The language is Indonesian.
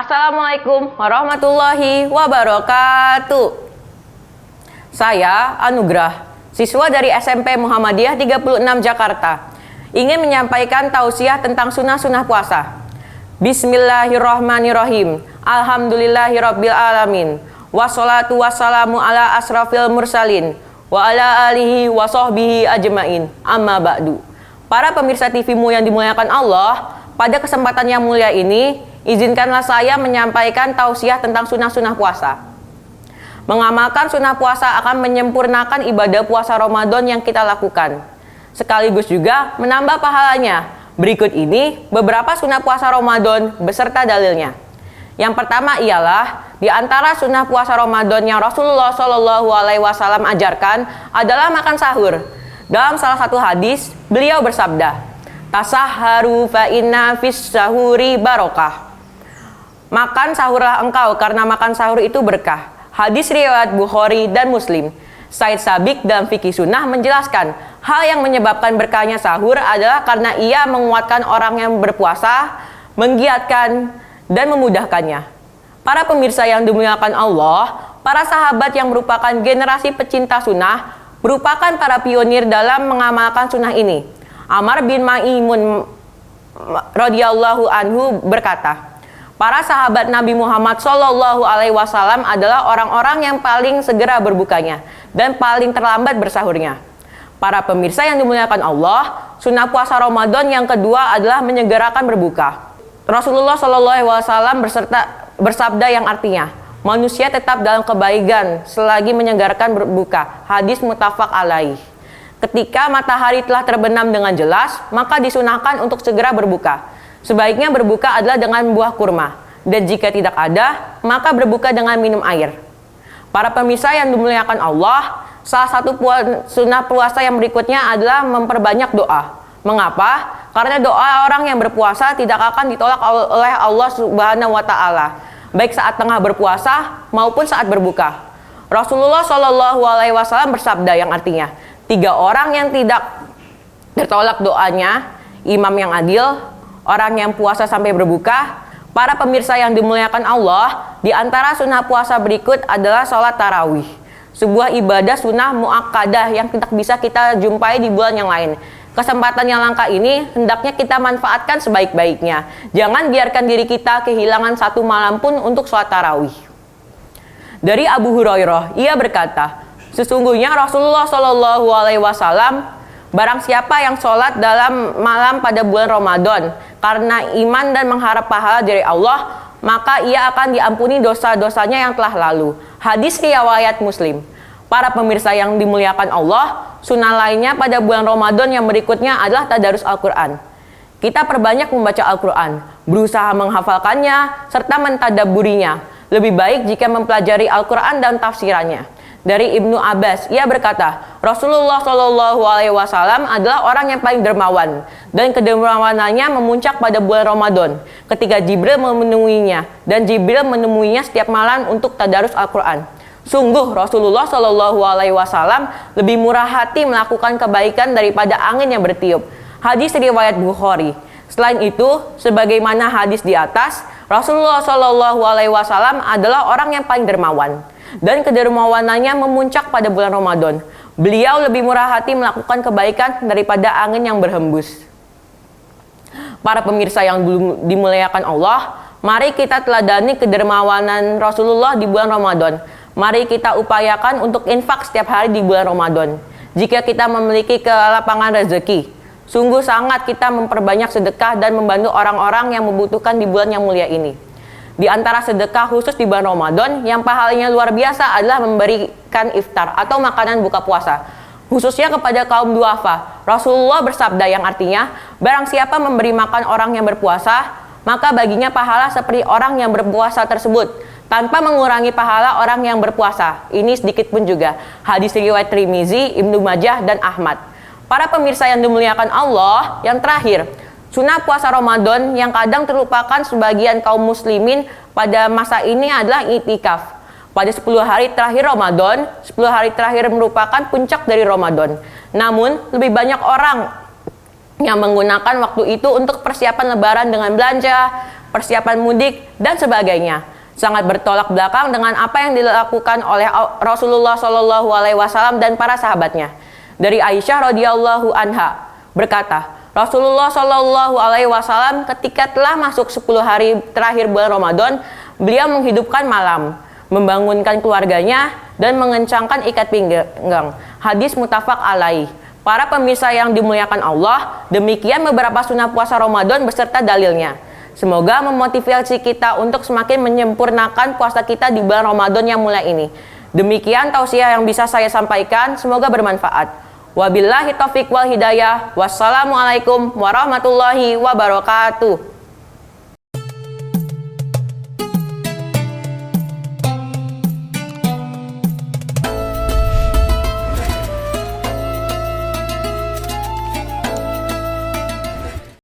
Assalamualaikum warahmatullahi wabarakatuh. Saya Anugrah, siswa dari SMP Muhammadiyah 36 Jakarta, ingin menyampaikan tausiah tentang sunnah-sunnah puasa. Bismillahirrahmanirrahim. Alhamdulillahirabbil alamin. Wassalatu wassalamu ala asrafil mursalin wa ala alihi wa sahbihi ajmain. Amma ba'du. Para pemirsa TV-mu yang dimuliakan Allah, pada kesempatan yang mulia ini, izinkanlah saya menyampaikan tausiah tentang sunnah-sunnah puasa. Mengamalkan sunnah puasa akan menyempurnakan ibadah puasa Ramadan yang kita lakukan, sekaligus juga menambah pahalanya. Berikut ini beberapa sunnah puasa Ramadan beserta dalilnya. Yang pertama ialah, di antara sunnah puasa Ramadan yang Rasulullah SAW ajarkan adalah makan sahur. Dalam salah satu hadis, beliau bersabda, "Tasahharu fa inna fis sahuri barokah." Makan sahurlah engkau, karena makan sahur itu berkah. Hadis riwayat Bukhari dan Muslim. Said Sabiq dalam fikih sunnah menjelaskan, hal yang menyebabkan berkahnya sahur adalah karena ia menguatkan orang yang berpuasa, menggiatkan, dan memudahkannya. Para pemirsa yang dimuliakan Allah, para sahabat yang merupakan generasi pecinta sunnah, merupakan para pionir dalam mengamalkan sunnah ini. Amr bin Maimun radhiyallahu anhu berkata, para sahabat Nabi Muhammad SAW adalah orang-orang yang paling segera berbukanya dan paling terlambat bersahurnya. Para pemirsa yang dimuliakan Allah, sunnah puasa Ramadan yang kedua adalah menyegerakan berbuka. Rasulullah SAW bersabda yang artinya, manusia tetap dalam kebaikan selagi menyegarkan berbuka. Hadis muttafaq alaih. Ketika matahari telah terbenam dengan jelas, maka disunahkan untuk segera berbuka. Sebaiknya berbuka adalah dengan buah kurma, dan jika tidak ada, maka berbuka dengan minum air. Para pemirsa yang dimuliakan Allah, salah satu sunnah puasa yang berikutnya adalah memperbanyak doa. Mengapa? Karena doa orang yang berpuasa tidak akan ditolak oleh Allah Subhanahu wa Ta'ala, baik saat tengah berpuasa maupun saat berbuka. Rasulullah SAW bersabda yang artinya, 3 orang yang tidak tertolak doanya, imam yang adil, orang yang puasa sampai berbuka. Para pemirsa yang dimuliakan Allah, di antara sunnah puasa berikut adalah sholat tarawih, sebuah ibadah sunnah muakkadah yang tidak bisa kita jumpai di bulan yang lain. Kesempatan yang langka ini hendaknya kita manfaatkan sebaik-baiknya. Jangan biarkan diri kita kehilangan satu malam pun untuk sholat tarawih. Dari Abu Hurairah, ia berkata, sesungguhnya Rasulullah SAW, barang siapa yang sholat dalam malam pada bulan Ramadan karena iman dan mengharap pahala dari Allah, maka ia akan diampuni dosa-dosanya yang telah lalu. Hadis riwayat Muslim. Para pemirsa yang dimuliakan Allah, sunnah lainnya pada bulan Ramadan yang berikutnya adalah tadarus Al-Quran. Kita perbanyak membaca Al-Quran, berusaha menghafalkannya, serta mentadabburinya. Lebih baik jika mempelajari Al-Quran dan tafsirannya. Dari Ibnu Abbas, ia berkata, Rasulullah SAW adalah orang yang paling dermawan, dan kedermawanannya memuncak pada bulan Ramadan, ketika Jibril menemuinya, dan Jibril menemuinya setiap malam untuk tadarus Al-Quran. Sungguh Rasulullah SAW lebih murah hati melakukan kebaikan daripada angin yang bertiup. Hadis riwayat Bukhari. Selain itu, sebagaimana hadis di atas, Rasulullah SAW adalah orang yang paling dermawan, dan kedermawanannya memuncak pada bulan Ramadan. Beliau lebih murah hati melakukan kebaikan daripada angin yang berhembus. Para pemirsa yang dimuliakan Allah, mari kita teladani kedermawanan Rasulullah di bulan Ramadan. Mari kita upayakan untuk infak setiap hari di bulan Ramadan. Jika kita memiliki kelapangan rezeki, sungguh sangat kita memperbanyak sedekah dan membantu orang-orang yang membutuhkan di bulan yang mulia ini. Di antara sedekah khusus di bulan Ramadan yang pahalanya luar biasa adalah memberikan iftar atau makanan buka puasa, khususnya kepada kaum duafa. Rasulullah bersabda yang artinya, barang siapa memberi makan orang yang berpuasa, maka baginya pahala seperti orang yang berpuasa tersebut, tanpa mengurangi pahala orang yang berpuasa. Ini sedikit pun juga. Hadis riwayat Tirmizi, Ibnu Majah, dan Ahmad. Para pemirsa yang dimuliakan Allah, yang terakhir, sunnah puasa Ramadan yang kadang terlupakan sebagian kaum muslimin pada masa ini adalah itikaf. Pada 10 hari terakhir Ramadan, 10 hari terakhir merupakan puncak dari Ramadan. Namun, lebih banyak orang yang menggunakan waktu itu untuk persiapan lebaran dengan belanja, persiapan mudik, dan sebagainya. Sangat bertolak belakang dengan apa yang dilakukan oleh Rasulullah Shallallahu Alaihi Wasallam dan para sahabatnya. Dari Aisyah radhiyallahu anha berkata, Rasulullah Shallallahu Alaihi Wasallam ketika telah masuk 10 hari terakhir bulan Ramadan, beliau menghidupkan malam, membangunkan keluarganya, dan mengencangkan ikat pinggang. Hadis muttafaq alaih. Para pemirsa yang dimuliakan Allah, demikian beberapa sunnah puasa Ramadan beserta dalilnya. Semoga memotivasi kita untuk semakin menyempurnakan puasa kita di bulan Ramadan yang mulai ini. Demikian tausiah yang bisa saya sampaikan, semoga bermanfaat. Wabillahi taufiq wal hidayah. Wassalamualaikum warahmatullahi wabarakatuh.